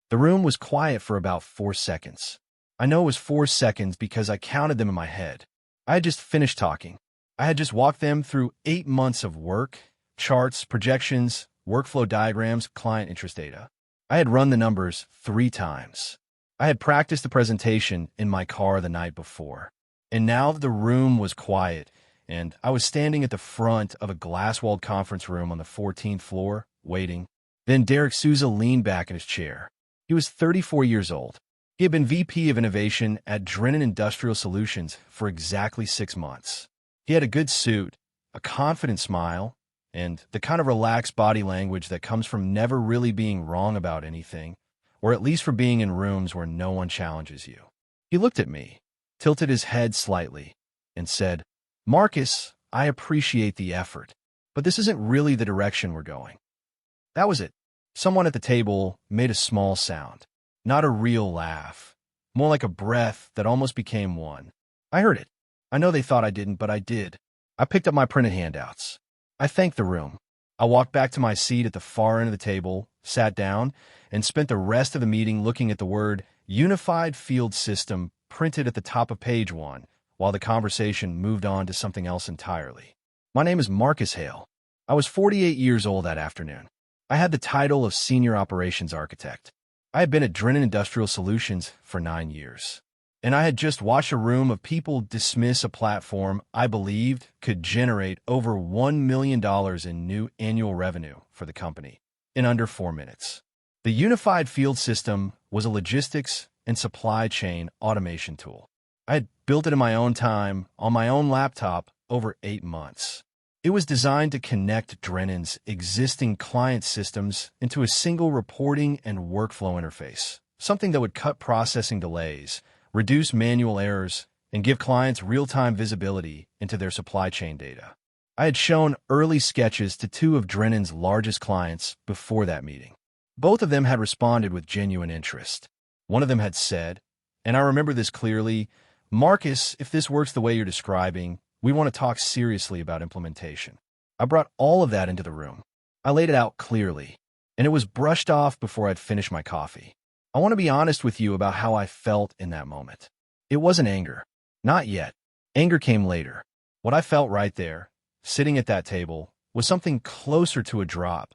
The room was quiet for about 4 seconds. I know it was 4 seconds because I counted them in my head. I had just finished talking. I had just walked them through 8 months of work, charts, projections, workflow diagrams, client interest data. I had run the numbers 3 times. I had practiced the presentation in my car the night before. And now the room was quiet, and I was standing at the front of a glass-walled conference room on the 14th floor, waiting. Then Derek Souza leaned back in his chair. He was 34 years old. He had been VP of Innovation at Drennan Industrial Solutions for exactly 6 months. He had a good suit, a confident smile, and the kind of relaxed body language that comes from never really being wrong about anything, or at least from being in rooms where no one challenges you. He looked at me, tilted his head slightly, and said, "Marcus, I appreciate the effort, but this isn't really the direction we're going." That was it. Someone at the table made a small sound, not a real laugh, more like a breath that almost became one. I heard it. I know they thought I didn't, but I did. I picked up my printed handouts. I thanked the room. I walked back to my seat at the far end of the table, sat down, and spent the rest of the meeting looking at the word Unified Field System printed at the top of page 1, while the conversation moved on to something else entirely. My name is Marcus Hale. I was 48 years old that afternoon. I had the title of Senior Operations Architect. I had been at Drennan Industrial Solutions for 9 years, and I had just watched a room of people dismiss a platform I believed could generate over $1 million in new annual revenue for the company in under 4 minutes. The Unified Field System was a logistics and supply chain automation tool. I had built it in my own time, on my own laptop, over 8 months. It was designed to connect Drennan's existing client systems into a single reporting and workflow interface, something that would cut processing delays, reduce manual errors, and give clients real-time visibility into their supply chain data. I had shown early sketches to 2 of Drennan's largest clients before that meeting. Both of them had responded with genuine interest. One of them had said, and I remember this clearly, "Marcus, if this works the way you're describing, we want to talk seriously about implementation." I brought all of that into the room. I laid it out clearly, and it was brushed off before I'd finished my coffee. I want to be honest with you about how I felt in that moment. It wasn't anger. Not yet. Anger came later. What I felt right there, sitting at that table, was something closer to a drop,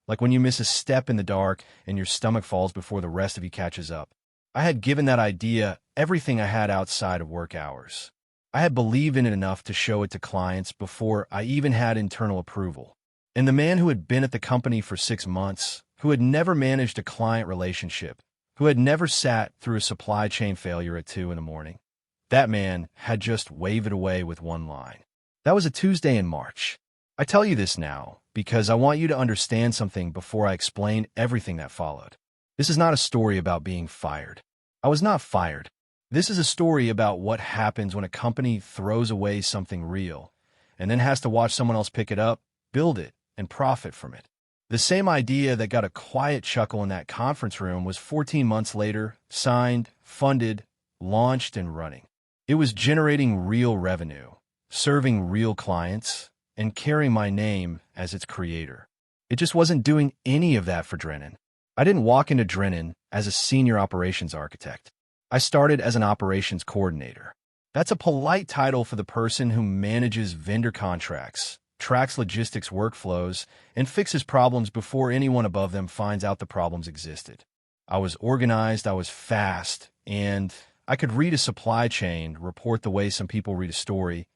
like when you miss a step in the dark and your stomach falls before the rest of you catches up. I had given that idea everything I had outside of work hours. I had believed in it enough to show it to clients before I even had internal approval. And the man who had been at the company for 6 months, who had never managed a client relationship, who had never sat through a supply chain failure at 2 in the morning, that man had just waved it away with one line. That was a Tuesday in March. I tell you this now because I want you to understand something before I explain everything that followed. This is not a story about being fired. I was not fired. This is a story about what happens when a company throws away something real and then has to watch someone else pick it up, build it, and profit from it. The same idea that got a quiet chuckle in that conference room was 14 months later, signed, funded, launched, and running. It was generating real revenue, serving real clients, and carrying my name as its creator. It just wasn't doing any of that for Drennan. I didn't walk into Drennan as a senior operations architect. I started as an operations coordinator. That's a polite title for the person who manages vendor contracts, tracks logistics workflows, and fixes problems before anyone above them finds out the problems existed. I was organized, I was fast, and I could read a supply chain report the way some people read a story.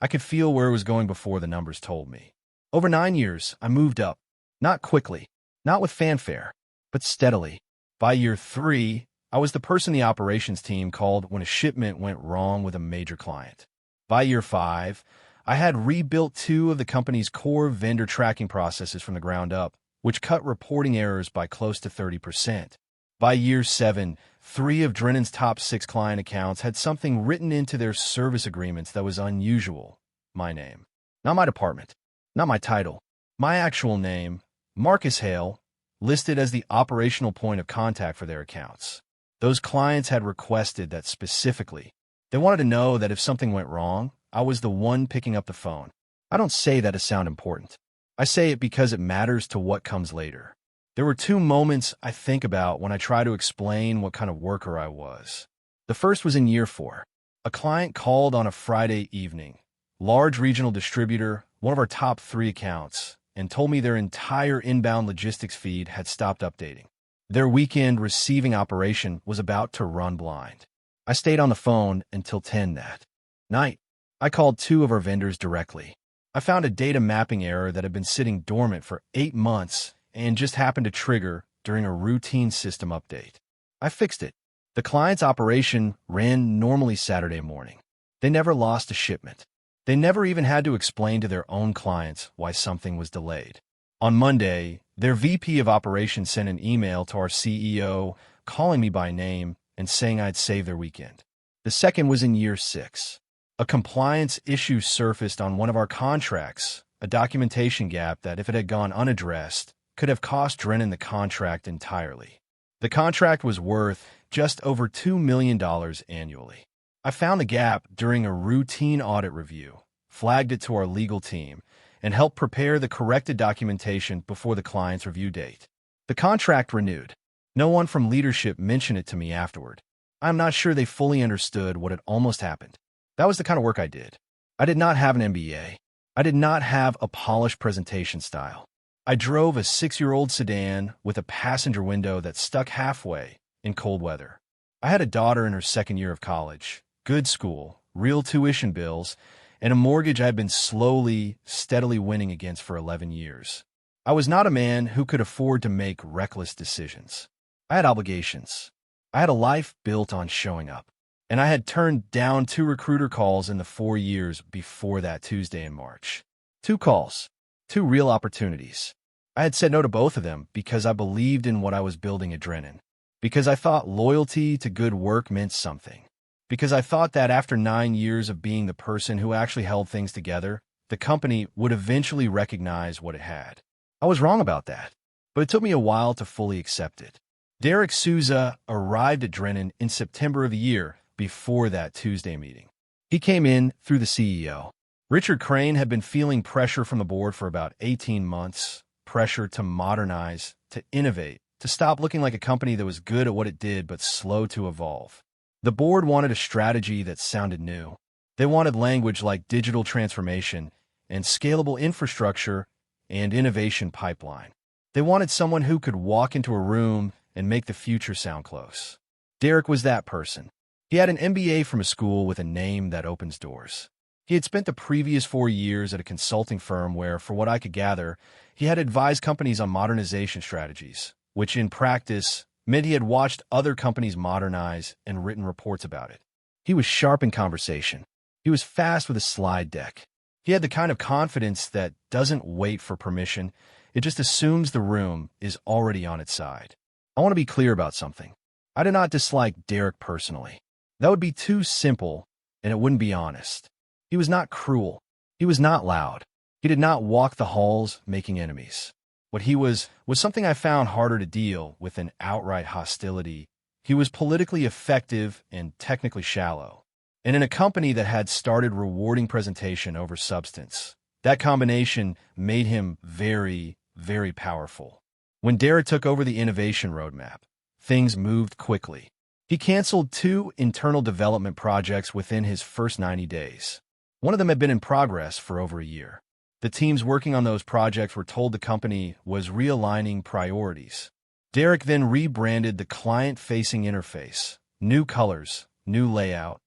I could feel where it was going before the numbers told me. Over 9 years, I moved up. Not quickly, not with fanfare, but steadily. By year 3, I was the person the operations team called when a shipment went wrong with a major client. By year 5, I had rebuilt 2 of the company's core vendor tracking processes from the ground up, which cut reporting errors by close to 30%. By year 7, 3 of Drennan's top 6 client accounts had something written into their service agreements that was unusual. My name. Not my department. Not my title. My actual name, Marcus Hale, listed as the operational point of contact for their accounts. Those clients had requested that specifically. They wanted to know that if something went wrong, I was the one picking up the phone. I don't say that to sound important. I say it because it matters to what comes later. There were two moments I think about when I try to explain what kind of worker I was. The first was in year 4. A client called on a Friday evening, large regional distributor, one of our top 3 accounts, and told me their entire inbound logistics feed had stopped updating. Their weekend receiving operation was about to run blind. I stayed on the phone until 10 that night. I called 2 of our vendors directly. I found a data mapping error that had been sitting dormant for 8 months and just happened to trigger during a routine system update. I fixed it. The client's operation ran normally Saturday morning. They never lost a shipment. They never even had to explain to their own clients why something was delayed. On Monday, their VP of operations sent an email to our CEO calling me by name and saying I'd saved their weekend. The second was in year 6. A compliance issue surfaced on one of our contracts, a documentation gap that, if it had gone unaddressed, could have cost Drennan the contract entirely. The contract was worth just over $2 million annually. I found the gap during a routine audit review, flagged it to our legal team, and helped prepare the corrected documentation before the client's review date. The contract renewed. No one from leadership mentioned it to me afterward. I'm not sure they fully understood what had almost happened. That was the kind of work I did. I did not have an MBA. I did not have a polished presentation style. I drove a 6-year-old sedan with a passenger window that stuck halfway in cold weather. I had a daughter in her 2nd year of college, good school, real tuition bills, and a mortgage I had been steadily winning against for 11 years. I was not a man who could afford to make reckless decisions. I had obligations. I had a life built on showing up. And I had turned down 2 recruiter calls in the 4 years before that Tuesday in March. 2 calls, 2 real opportunities. I had said no to both of them because I believed in what I was building at Drennan, because I thought loyalty to good work meant something, because I thought that after 9 years of being the person who actually held things together, the company would eventually recognize what it had. I was wrong about that, but it took me a while to fully accept it. Derek Souza arrived at Drennan in September of the year before that Tuesday meeting. He came in through the CEO. Richard Crane had been feeling pressure from the board for about 18 months, pressure to modernize, to innovate, to stop looking like a company that was good at what it did but slow to evolve. The board wanted a strategy that sounded new. They wanted language like digital transformation and scalable infrastructure and innovation pipeline. They wanted someone who could walk into a room and make the future sound close. Derek was that person. He had an MBA from a school with a name that opens doors. He had spent the previous 4 years at a consulting firm where, for what I could gather, he had advised companies on modernization strategies, which in practice meant he had watched other companies modernize and written reports about it. He was sharp in conversation. He was fast with a slide deck. He had the kind of confidence that doesn't wait for permission. It just assumes the room is already on its side. I want to be clear about something. I did not dislike Derek personally. That would be too simple, and it wouldn't be honest. He was not cruel. He was not loud. He did not walk the halls making enemies. What he was something I found harder to deal with than outright hostility. He was politically effective and technically shallow. And in a company that had started rewarding presentation over substance, that combination made him very, very powerful. When Derek took over the innovation roadmap, things moved quickly. He canceled 2 internal development projects within his first 90 days. One of them had been in progress for over a year. The teams working on those projects were told the company was realigning priorities. Derek then rebranded the client-facing interface. New colors, new layout,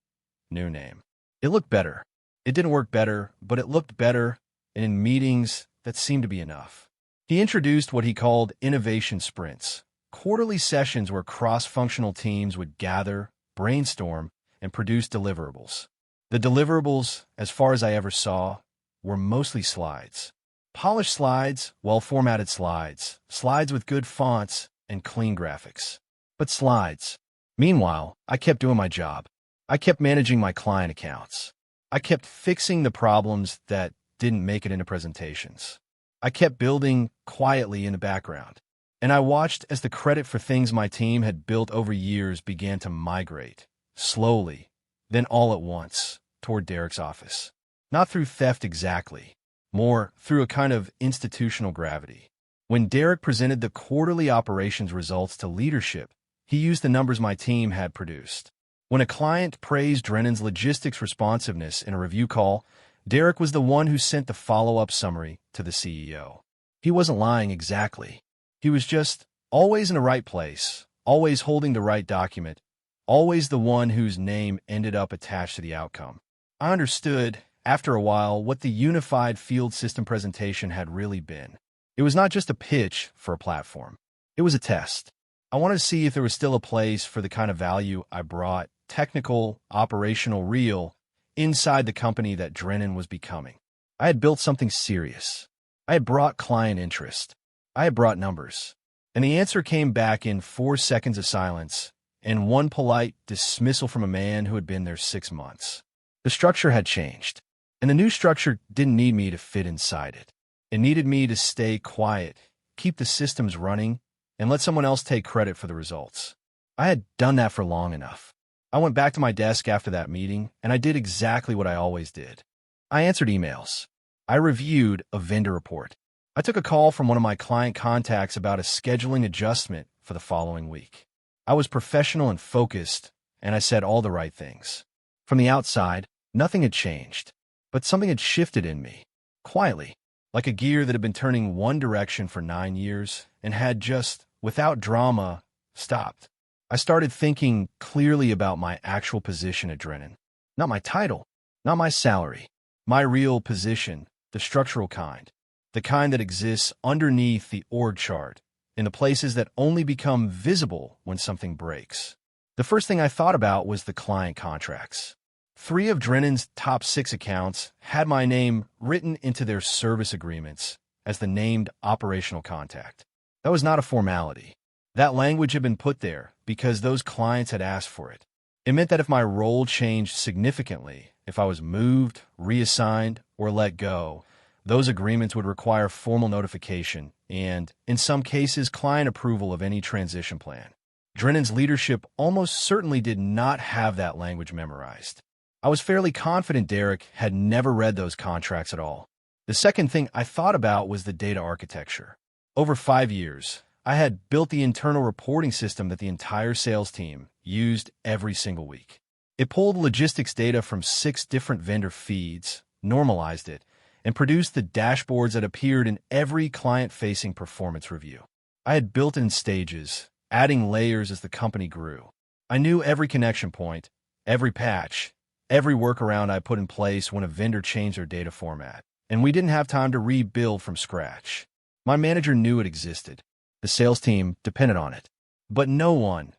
new name. It looked better. It didn't work better, but it looked better, and in meetings, that seemed to be enough. He introduced what he called innovation sprints, quarterly sessions where cross-functional teams would gather, brainstorm, and produce deliverables. The deliverables, as far as I ever saw, were mostly slides. Polished slides, well-formatted slides, slides with good fonts and clean graphics. But slides. Meanwhile, I kept doing my job. I kept managing my client accounts. I kept fixing the problems that didn't make it into presentations. I kept building quietly in the background. And I watched as the credit for things my team had built over years began to migrate, slowly, then all at once, toward Derek's office. Not through theft exactly, more through a kind of institutional gravity. When Derek presented the quarterly operations results to leadership, he used the numbers my team had produced. When a client praised Drennan's logistics responsiveness in a review call, Derek was the one who sent the follow-up summary to the CEO. He wasn't lying exactly. He was just always in the right place, always holding the right document, always the one whose name ended up attached to the outcome. I understood, after a while, what the unified field system presentation had really been. It was not just a pitch for a platform. It was a test. I wanted to see if there was still a place for the kind of value I brought, technical, operational, real, inside the company that Drennan was becoming. I had built something serious. I had brought client interest. I had brought numbers. And the answer came back in 4 seconds of silence and one polite dismissal from a man who had been there 6 months. The structure had changed, and the new structure didn't need me to fit inside it. It needed me to stay quiet, keep the systems running, and let someone else take credit for the results. I had done that for long enough. I went back to my desk after that meeting, and I did exactly what I always did. I answered emails. I reviewed a vendor report. I took a call from one of my client contacts about a scheduling adjustment for the following week. I was professional and focused, and I said all the right things. From the outside, nothing had changed, but something had shifted in me, quietly, like a gear that had been turning one direction for 9 years and had just, without drama, stopped. I started thinking clearly about my actual position at Drennan. Not my title, not my salary, my real position, the structural kind, the kind that exists underneath the org chart, in the places that only become visible when something breaks. The first thing I thought about was the client contracts. 3 of Drennan's top 6 accounts had my name written into their service agreements as the named operational contact. That was not a formality. That language had been put there because those clients had asked for it. It meant that if my role changed significantly, if I was moved, reassigned, or let go, those agreements would require formal notification and, in some cases, client approval of any transition plan. Drennan's leadership almost certainly did not have that language memorized. I was fairly confident Derek had never read those contracts at all. The second thing I thought about was the data architecture. Over 5 years, I had built the internal reporting system that the entire sales team used every single week. It pulled logistics data from 6 different vendor feeds, normalized it, and produced the dashboards that appeared in every client-facing performance review. I had built it in stages, adding layers as the company grew. I knew every connection point, every patch, every workaround I put in place when a vendor changed their data format, and we didn't have time to rebuild from scratch. My manager knew it existed. The sales team depended on it. But no one,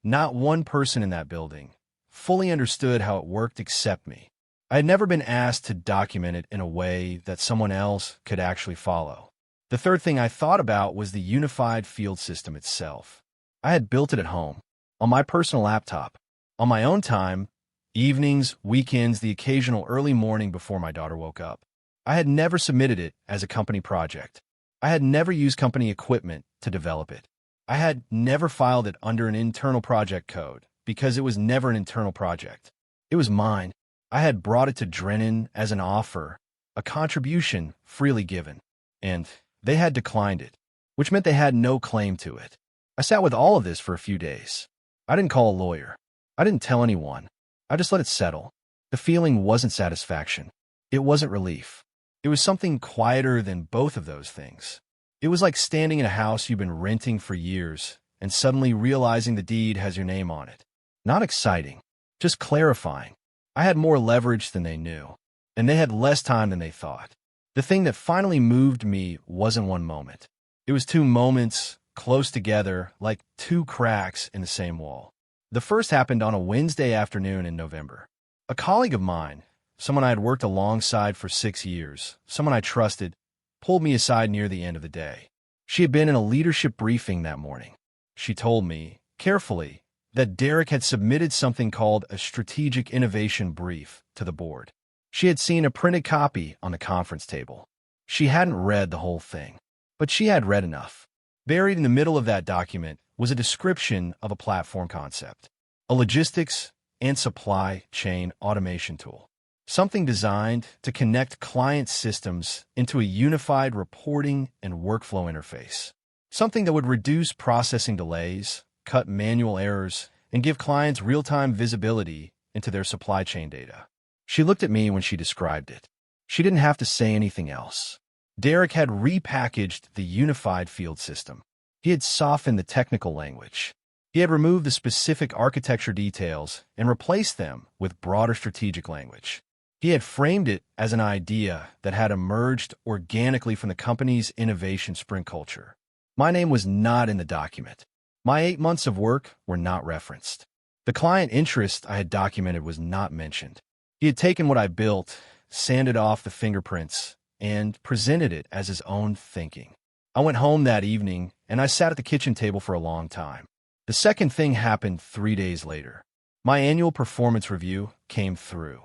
not one person in that building, fully understood how it worked except me. I had never been asked to document it in a way that someone else could actually follow. The third thing I thought about was the unified field system itself. I had built it at home, on my personal laptop, on my own time, evenings, weekends, the occasional early morning before my daughter woke up. I had never submitted it as a company project. I had never used company equipment to develop it. I had never filed it under an internal project code because it was never an internal project. It was mine. I had brought it to Drennan as an offer, a contribution freely given, and they had declined it, which meant they had no claim to it. I sat with all of this for a few days. I didn't call a lawyer. I didn't tell anyone. I just let it settle. The feeling wasn't satisfaction. It wasn't relief. It was something quieter than both of those things. It was like standing in a house you've been renting for years and suddenly realizing the deed has your name on it. Not exciting, just clarifying. I had more leverage than they knew, and they had less time than they thought. The thing that finally moved me wasn't one moment. It was 2 moments close together, like 2 cracks in the same wall. The first happened on a Wednesday afternoon in November. A colleague of mine, someone I had worked alongside for 6 years, someone I trusted, pulled me aside near the end of the day. She had been in a leadership briefing that morning. She told me, carefully, that Derek had submitted something called a strategic innovation brief to the board. She had seen a printed copy on the conference table. She hadn't read the whole thing, but she had read enough. Buried in the middle of that document was a description of a platform concept, a logistics and supply chain automation tool. something designed to connect client systems into a unified reporting and workflow interface, something that would reduce processing delays, cut manual errors, and give clients real-time visibility into their supply chain data. She looked at me when she described it. She didn't have to say anything else. Derek had repackaged the unified field system. He had softened the technical language. He had removed the specific architecture details and replaced them with broader strategic language. He had framed it as an idea that had emerged organically from the company's innovation sprint culture. My name was not in the document. My 8 months of work were not referenced. The client interest I had documented was not mentioned. He had taken what I built, sanded off the fingerprints, and presented it as his own thinking. I went home that evening, and I sat at the kitchen table for a long time. The second thing happened 3 days later. My annual performance review came through.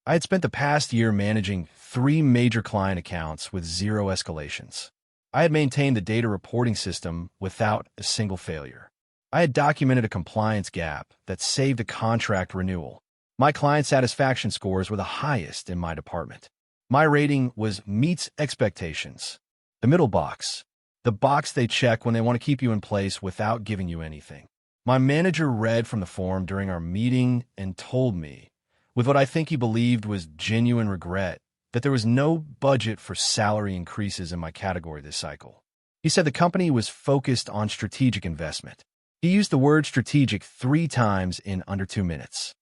I had spent the past year managing 3 major client accounts with 0 escalations. I had maintained the data reporting system without a single failure. I had documented a compliance gap that saved a contract renewal. My client satisfaction scores were the highest in my department. My rating was meets expectations. The middle box, the box they check when they want to keep you in place without giving you anything. My manager read from the form during our meeting and told me, with what I think he believed was genuine regret, that there was no budget for salary increases in my category this cycle. He said the company was focused on strategic investment. He used the word strategic 3 times in under 2 minutes.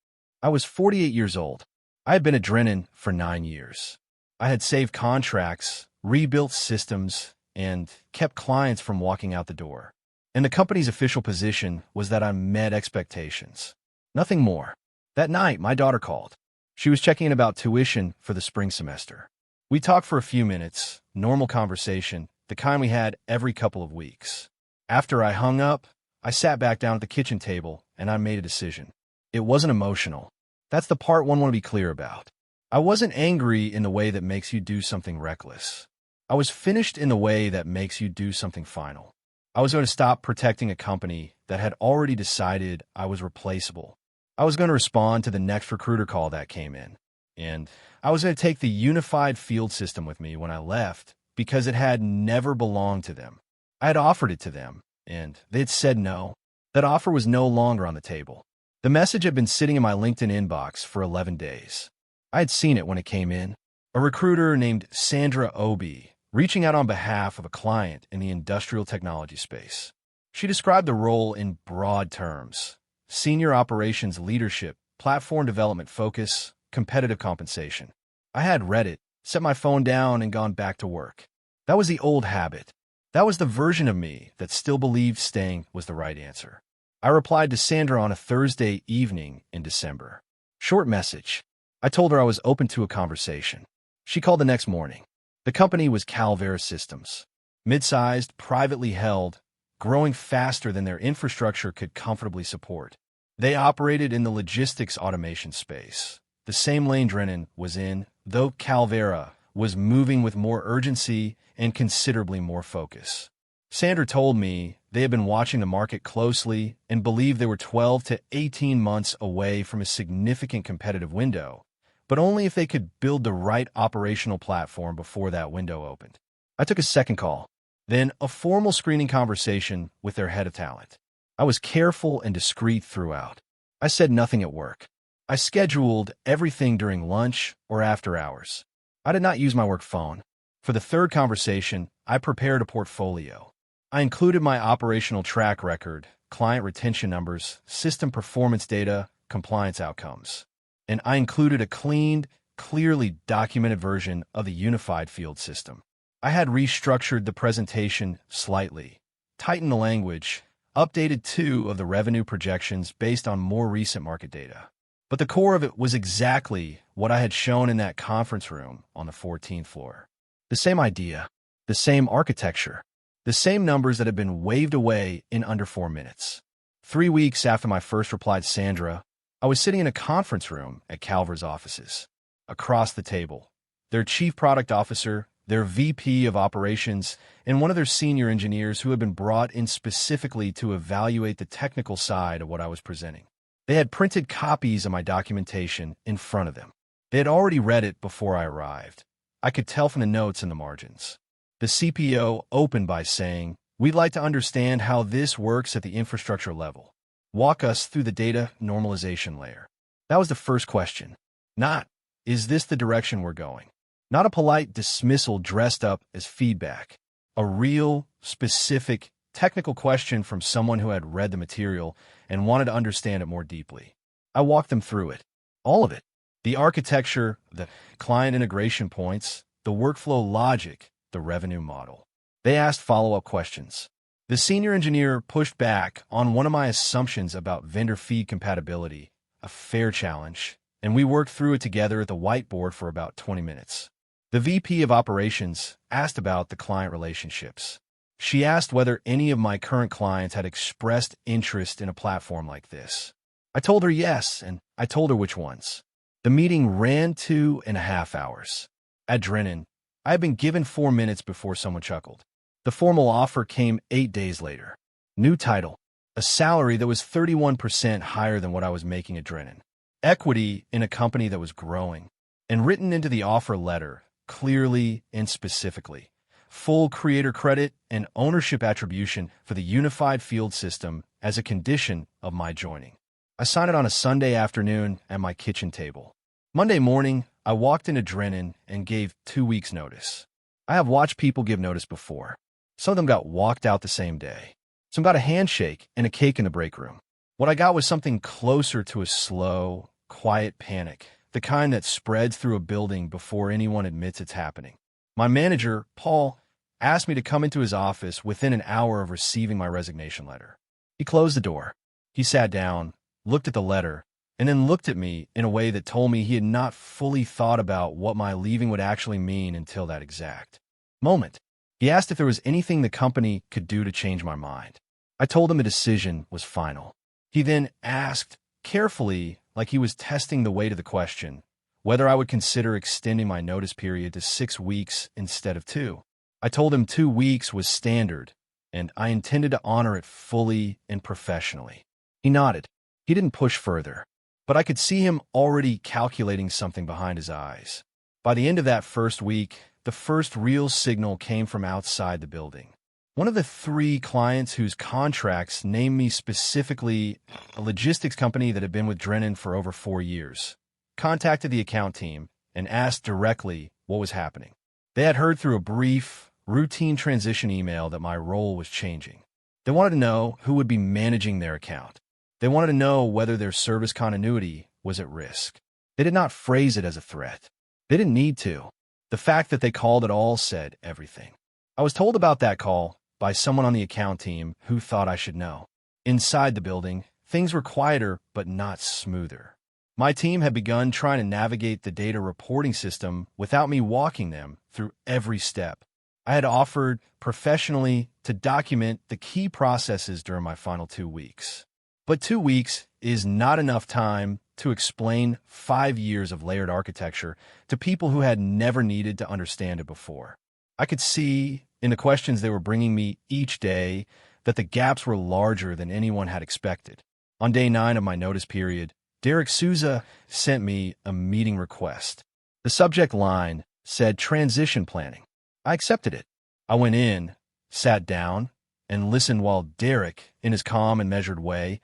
I was 48 years old. I had been at Drennan for 9 years. I had saved contracts, rebuilt systems, and kept clients from walking out the door. And the company's official position was that I met expectations. Nothing more. That night, my daughter called. She was checking in about tuition for the spring semester. We talked for a few minutes, normal conversation, the kind we had every couple of weeks. After I hung up, I sat back down at the kitchen table and I made a decision. It wasn't emotional. That's the part one want to be clear about. I wasn't angry in the way that makes you do something reckless. I was finished in the way that makes you do something final. I was going to stop protecting a company that had already decided I was replaceable. I was going to respond to the next recruiter call that came in. And I was going to take the unified field system with me when I left because it had never belonged to them. I had offered it to them, and they had said no. That offer was no longer on the table. The message had been sitting in my LinkedIn inbox for 11 days. I had seen it when it came in. A recruiter named Sandra Obi, reaching out on behalf of a client in the industrial technology space. She described the role in broad terms: senior operations leadership, platform development focus, competitive compensation. I had read it, set my phone down, and gone back to work. That was the old habit. That was the version of me that still believed staying was the right answer. I replied to Sandra on a Thursday evening in December. Short message. I told her I was open to a conversation. She called the next morning. The company was Calvera Systems. Mid-sized, privately held, growing faster than their infrastructure could comfortably support. They operated in the logistics automation space, the same lane Drennan was in, though Calvera was moving with more urgency and considerably more focus. Sandra told me they had been watching the market closely and believed they were 12 to 18 months away from a significant competitive window, but only if they could build the right operational platform before that window opened. I took a second call, then a formal screening conversation with their head of talent. I was careful and discreet throughout. I said nothing at work. I scheduled everything during lunch or after hours. I did not use my work phone. For the third conversation, I prepared a portfolio. I included my operational track record, client retention numbers, system performance data, compliance outcomes. And I included a cleaned, clearly documented version of the unified field system. I had restructured the presentation slightly, tightened the language, updated 2 of the revenue projections based on more recent market data. But the core of it was exactly what I had shown in that conference room on the 14th floor. The same idea, the same architecture, the same numbers that had been waved away in under 4 minutes. 3 weeks after my first reply to Sandra, I was sitting in a conference room at Calvera's offices. Across the table, their chief product officer, their VP of operations, and one of their senior engineers who had been brought in specifically to evaluate the technical side of what I was presenting. They had printed copies of my documentation in front of them. They had already read it before I arrived. I could tell from the notes in the margins. The CPO opened by saying, "We'd like to understand how this works at the infrastructure level. Walk us through the data normalization layer." That was the first question. Not, "Is this the direction we're going?" Not a polite dismissal dressed up as feedback. A real, specific, technical question from someone who had read the material and wanted to understand it more deeply. I walked them through it. All of it. The architecture, the client integration points, the workflow logic, the revenue model. They asked follow-up questions. The senior engineer pushed back on one of my assumptions about vendor feed compatibility, a fair challenge, and we worked through it together at the whiteboard for about 20 minutes. The VP of Operations asked about the client relationships. She asked whether any of my current clients had expressed interest in a platform like this. I told her yes, and I told her which ones. The meeting ran 2.5 hours. At Drennan, I had been given 4 minutes before someone chuckled. The formal offer came 8 days later. New title, a salary that was 31% higher than what I was making at Drennan. Equity in a company that was growing. And written into the offer letter, clearly and specifically, full creator credit and ownership attribution for the unified field system as a condition of my joining. I signed it on a Sunday afternoon at my kitchen table. Monday morning, I walked into Drennan and gave 2 weeks' notice. I have watched people give notice before. Some of them got walked out the same day. Some got a handshake and a cake in the break room. What I got was something closer to a slow, quiet panic, the kind that spreads through a building before anyone admits it's happening. My manager, Paul, asked me to come into his office within an hour of receiving my resignation letter. He closed the door. He sat down, looked at the letter, and then looked at me in a way that told me he had not fully thought about what my leaving would actually mean until that exact moment. He asked if there was anything the company could do to change my mind. I told him the decision was final. He then asked, carefully, like he was testing the weight of the question, whether I would consider extending my notice period to 6 weeks instead of 2. I told him 2 weeks was standard, and I intended to honor it fully and professionally. He nodded. He didn't push further, but I could see him already calculating something behind his eyes. By the end of that first week, the first real signal came from outside the building. One of the 3 clients whose contracts named me specifically, a logistics company that had been with Drennan for over 4 years, contacted the account team and asked directly what was happening. They had heard through a brief, routine transition email that my role was changing. They wanted to know who would be managing their account. They wanted to know whether their service continuity was at risk. They did not phrase it as a threat. They didn't need to. The fact that they called at all said everything. I was told about that call by someone on the account team who thought I should know. Inside the building, things were quieter but not smoother. My team had begun trying to navigate the data reporting system without me walking them through every step. I had offered professionally to document the key processes during my final 2 weeks. But 2 weeks is not enough time to explain 5 years of layered architecture to people who had never needed to understand it before. I could see in the questions they were bringing me each day that the gaps were larger than anyone had expected. On day 9 of my notice period, Derek Souza sent me a meeting request. The subject line said transition planning. I accepted it. I went in, sat down, and listened while Derek, in his calm and measured way,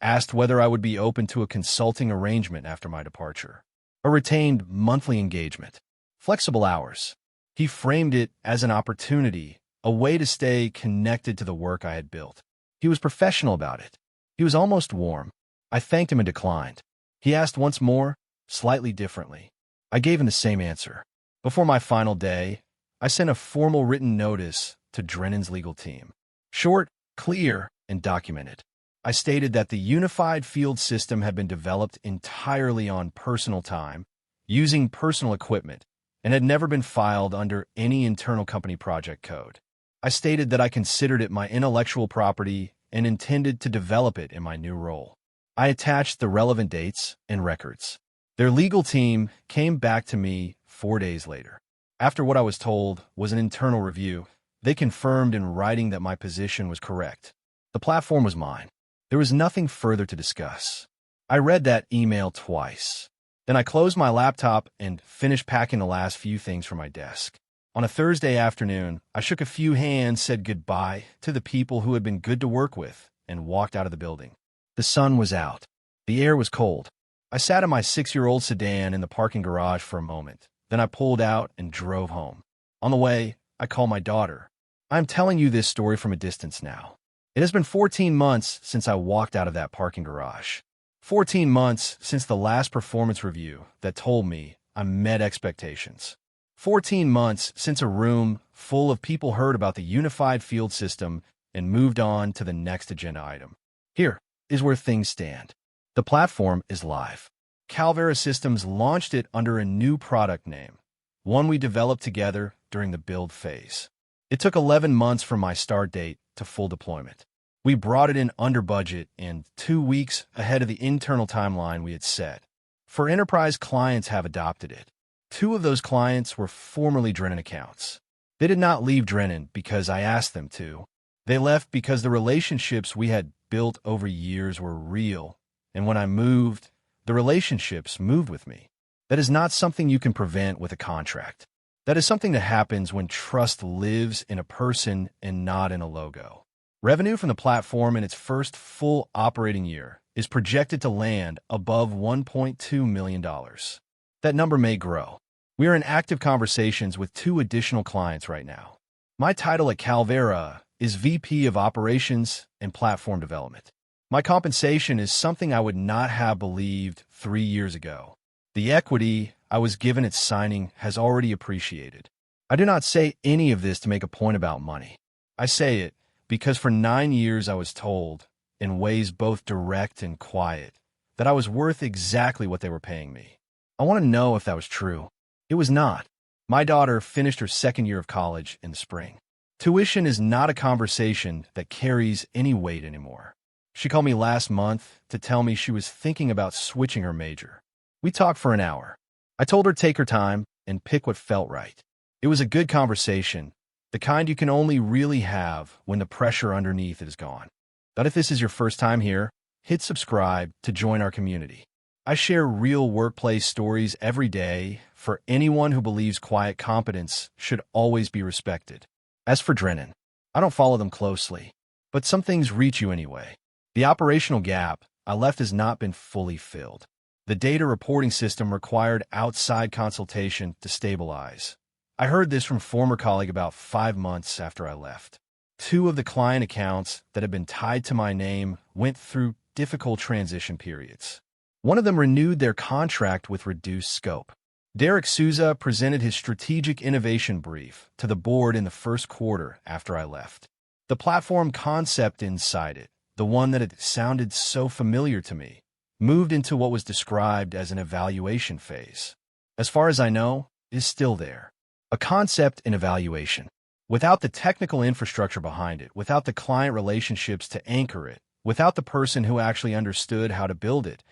asked whether I would be open to a consulting arrangement after my departure. A retained monthly engagement. Flexible hours. He framed it as an opportunity, a way to stay connected to the work I had built. He was professional about it. He was almost warm. I thanked him and declined. He asked once more, slightly differently. I gave him the same answer. Before my final day, I sent a formal written notice to Drennan's legal team. Short, clear, and documented. I stated that the unified field system had been developed entirely on personal time, using personal equipment, and had never been filed under any internal company project code. I stated that I considered it my intellectual property and intended to develop it in my new role. I attached the relevant dates and records. Their legal team came back to me 4 days later. After what I was told was an internal review, they confirmed in writing that my position was correct. The platform was mine. There was nothing further to discuss. I read that email twice. Then I closed my laptop and finished packing the last few things from my desk. On a Thursday afternoon, I shook a few hands, said goodbye to the people who had been good to work with, and walked out of the building. The sun was out. The air was cold. I sat in my 6-year-old sedan in the parking garage for a moment. Then I pulled out and drove home. On the way, I called my daughter. I'm telling you this story from a distance now. It has been 14 months since I walked out of that parking garage. 14 months since the last performance review that told me I met expectations. 14 months since a room full of people heard about the unified field system and moved on to the next agenda item. Here is where things stand. The platform is live. Calvera Systems launched it under a new product name, one we developed together during the build phase. It took 11 months from my start date to full deployment. We brought it in under budget and 2 weeks ahead of the internal timeline we had set. 4 enterprise clients have adopted it. 2 of those clients were formerly Drennan accounts. They did not leave Drennan because I asked them to. They left because the relationships we had built over years were real, and when I moved, the relationships moved with me. That is not something you can prevent with a contract. That is something that happens when trust lives in a person and not in a logo. Revenue from the platform in its first full operating year is projected to land above $1.2 million. That number may grow. We are in active conversations with 2 additional clients right now. My title at Calvera is VP of Operations and Platform Development. My compensation is something I would not have believed 3 years ago. The equity I was given at signing has already appreciated. I do not say any of this to make a point about money. I say it because for 9 years I was told, in ways both direct and quiet, that I was worth exactly what they were paying me. I want to know if that was true. It was not. My daughter finished her 2nd year of college in the spring. Tuition is not a conversation that carries any weight anymore. She called me last month to tell me she was thinking about switching her major. We talked for an hour. I told her take her time and pick what felt right. It was a good conversation, the kind you can only really have when the pressure underneath it is gone. But if this is your first time here, hit subscribe to join our community. I share real workplace stories every day for anyone who believes quiet competence should always be respected. As for Drennan, I don't follow them closely, but some things reach you anyway. The operational gap I left has not been fully filled. The data reporting system required outside consultation to stabilize. I heard this from a former colleague about 5 months after I left. 2 of the client accounts that had been tied to my name went through difficult transition periods. One of them renewed their contract with reduced scope. Derek Souza presented his strategic innovation brief to the board in the first quarter after I left. The platform concept inside it, the one that had sounded so familiar to me, moved into what was described as an evaluation phase. As far as I know, it is still there. A concept in evaluation. Without the technical infrastructure behind it, without the client relationships to anchor it, without the person who actually understood how to build it,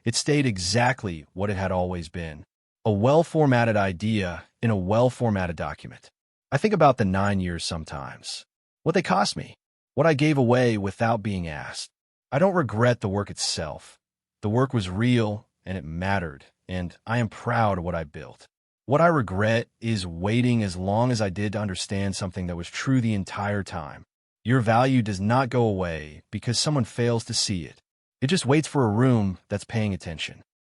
it stayed exactly what it had always been. A well-formatted idea in a well-formatted document. I think about the 9 years sometimes. What they cost me. What I gave away without being asked. I don't regret the work itself. The work was real, and it mattered, and I am proud of what I built. What I regret is waiting as long as I did to understand something that was true the entire time. Your value does not go away because someone fails to see it. It just waits for a room that's paying attention.